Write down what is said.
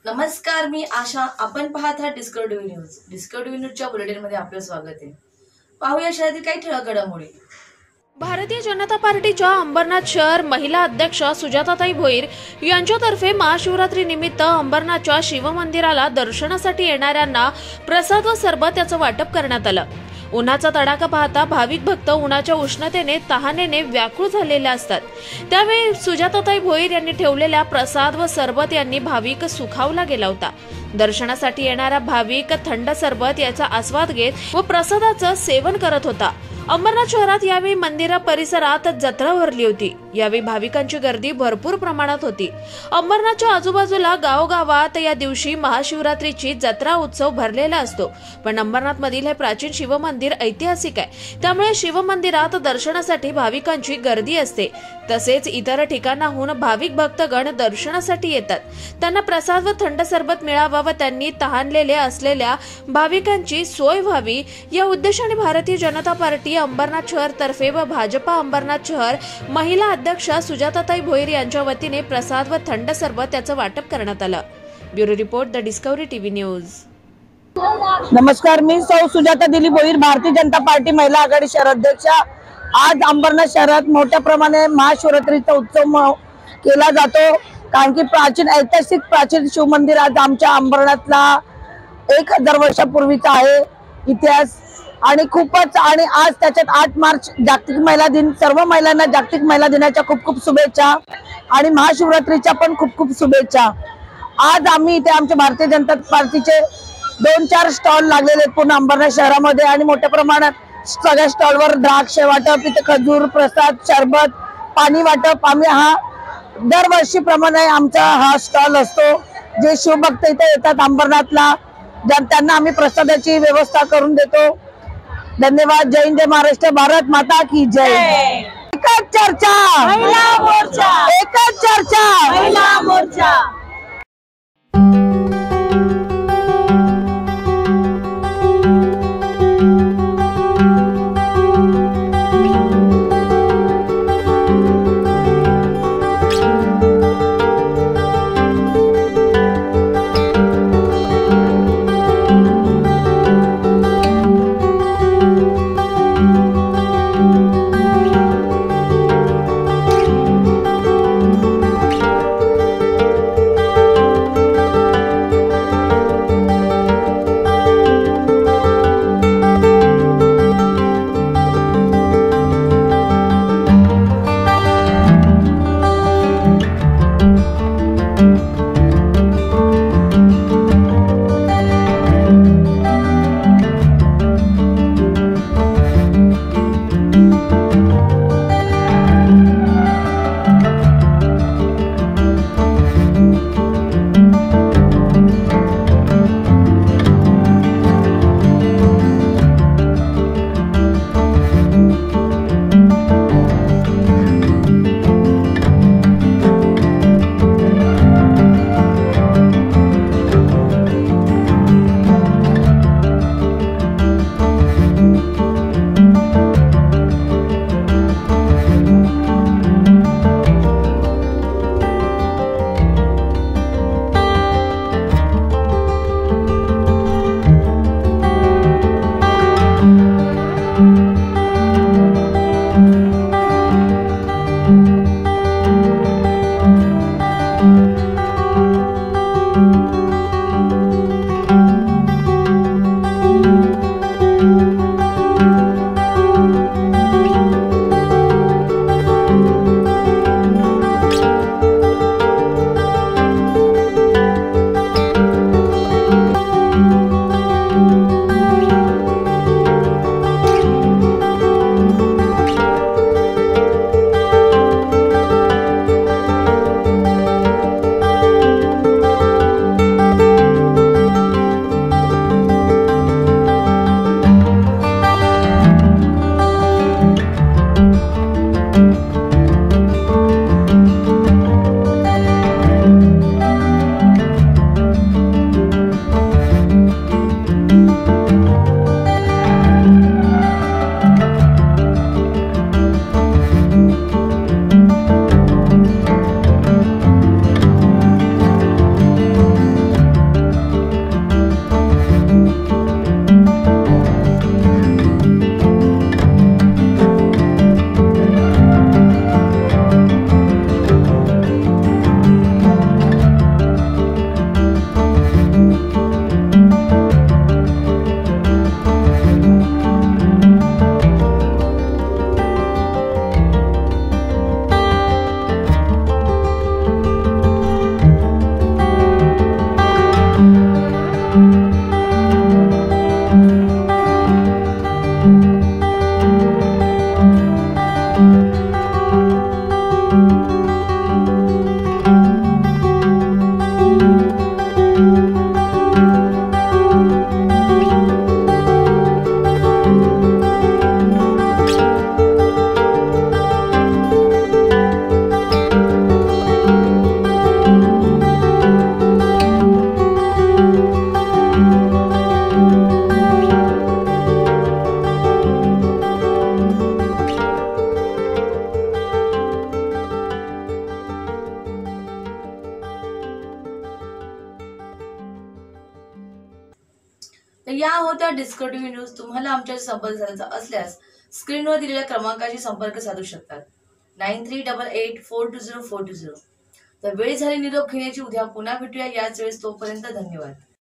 नमस्कार, मी आशा. आपण पाहत आहात डिस्कव्हरी न्यूज. डिस्कव्हरी न्यूजच्या बुलेटिनमध्ये आपलं स्वागत आहे. पाहूया शहरातील काही ठळक घडामोडी. भारतीय जनता पार्टीच्या अंबरनाथ शहर महिला अध्यक्ष सुजाताताई भोईर यांच्यातर्फे महाशिवरात्री निमित्त अंबरनाथच्या शिवमंदिराला दर्शनासाठी येणाऱ्यांना प्रसाद व सरबत याचं वाटप करण्यात आलं. उन्हाचा तडाखा पाहता भाविक भक्त उन्हाच्या उष्णतेने तहानेने व्याकुळ झालेले असतात. त्यावेळी सुजाताताई भोईर यांनी ठेवलेल्या प्रसाद व सरबत यांनी भाविक सुखावला गेला होता. दर्शनासाठी येणारा भाविक थंड सरबत याचा आस्वाद घेत व प्रसादाचं सेवन करत होता. अंबरनाथ शहरात यावेळी मंदिरा परिसरात जत्रा भरली होती. यावेळी भाविकांची गर्दी भरपूर प्रमाणात होती. अंबरनाथच्या आजूबाजूला गावोगावात या दिवशी महाशिवरात्रीची जत्रा उत्सव भरलेला असतो. पण अंबरनाथ मधील हे प्राचीन शिवमंदिर ऐतिहासिक आहे. त्यामुळे शिवमंदिरात दर्शनासाठी भाविकांची गर्दी असते. तसेच इतर ठिकाणाहून भाविक भक्तगण दर्शनासाठी येतात. त्यांना प्रसाद व थंड सरबत मिळावा व त्यांनी तहानलेले असलेल्या भाविकांची सोय व्हावी या उद्देशाने भारतीय जनता पार्टी अंबरनाथ शहर तर्फे व भाजपा अंबरनाथ शहर महिला अध्यक्ष सुजाताताई भोईर यांच्या वतीने प्रसाद व थंड सरबत याचं वाटप करण्यात आलं. Bureau report, the discovery TV news. नमस्कार, मी सौ सुजाता दिलीप भोईर, भारतीय जनता पार्टी महिला आघाडी शहर अध्यक्ष. आज अंबरनाथ शहरात मोठ्या प्रमाणे महाशिवरात्रीचा उत्सव केला जातो. कारण की ऐतिहासिक प्राचीन शिवमंदिर आज आमच्या अंबरनाथला 1000 वर्षापूर्वीचा आहे इतिहास. आणि खूपच आणि आज त्याच्यात 8 मार्च जागतिक महिला दिन. सर्व महिलांना जागतिक महिला दिनाच्या खूप खूप शुभेच्छा आणि महाशिवरात्रीच्या पण खूप खूप शुभेच्छा. आज आम्ही इथे आमच्या भारतीय जनता पार्टीचे 2-4 स्टॉल लागलेले आहेत पूर्ण अंबरनाथ शहरामध्ये आणि मोठ्या प्रमाणात सगळ्या स्टॉलवर द्राक्ष वाटप, इथे खजूर, प्रसाद, शरबत, पाणी वाटप. आम्ही हा दरवर्षीप्रमाणे आमचा हा स्टॉल असतो. जे शिवभक्त इथे येतात अंबरनाथला त्यांना आम्ही प्रसादाची व्यवस्था करून देतो. धन्यवाद. जय हिंद, जय महाराष्ट्र, भारत माता की जय. एकच चर्चा महिला मोर्चा, एकच चर्चा महिला मोर्चा. तर या होत्या डिस्कवर टीव्ही न्यूज. तुम्हाला आमच्याशी संपर्क साधायचा असल्यास स्क्रीनवर दिलेल्या क्रमांकाशी संपर्क साधू शकतात. 9388420420. तर वेळ झाली निरोप घेण्याची. उद्या पुन्हा भेटूया याच वेळेस. तोपर्यंत धन्यवाद.